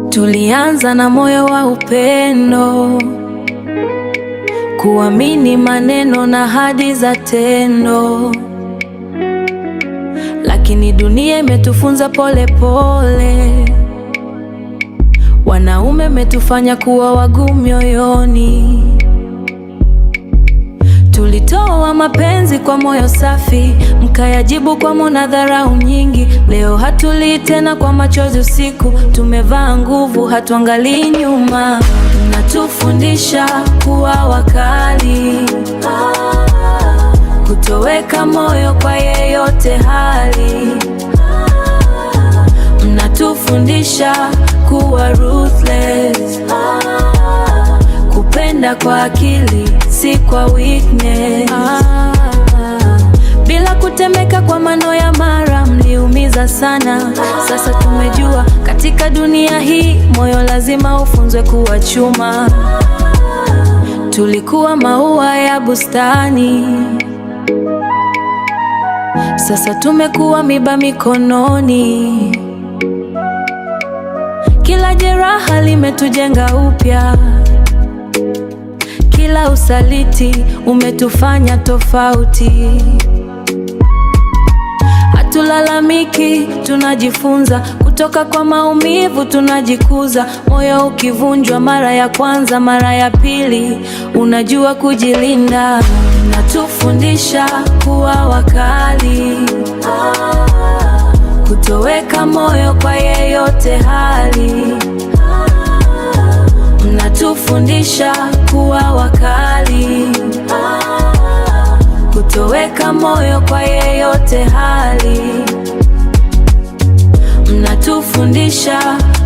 Tulianza na moyo wa upendo, kuamini maneno na ahadi za tendo, lakini dunia imetufunza pole pole. Wanaume imetufanya kuwa wagumu mioyoni. Tulitoa mapenzi kwa moyo safi, mkayajibu kwa munadharau nyingi. Leo hatulii tena kwa machozi usiku, tumevaa nguvu, hatuangalii nyuma. Mnatufundisha kuwa wakali, kutoweka moyo kwa yeyote hali. Mnatufundisha kuwa ruthless, kupenda kwa akili si kwa weakness. Bila kutemeka kwa maneno ya mara, mliumiza sana. Sasa tumejua katika dunia hii moyo lazima ufunzwe kuwa chuma. Tulikuwa maua ya bustani, sasa tumekuwa miba mikononi. Kila jeraha limetujenga upya, kila usaliti umetufanya tofauti. Hatulalamiki, tunajifunza kutoka kwa maumivu, tunajikuza. Moyo ukivunjwa mara ya kwanza, mara ya pili unajua kujilinda. Natufundisha kuwa wakali, kutoweka moyo kwa yeyote hali. Mnatufundisha kuwa wakali, kutoweka moyo kwa yeyote hali. Mnatufundisha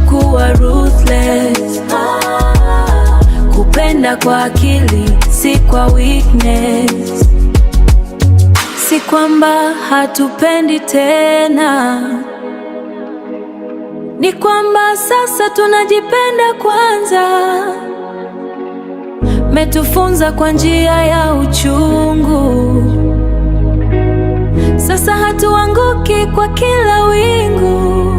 kuwa ruthless, kupenda kwa akili si kwa weakness. Si kwamba hatupendi tena, ni kwamba sasa tunajipenda kwanza. Metufunza kwa njia ya uchungu, sasa hatuanguki kwa kila wingu.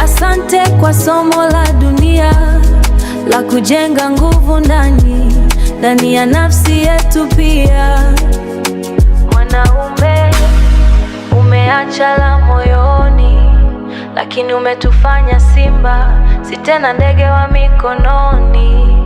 Asante kwa somo la dunia, la kujenga nguvu ndani ya nafsi yetu pia. Mwanaume umeacha la moyoni, lakini umetufanya simba, si tena ndege wa mikononi.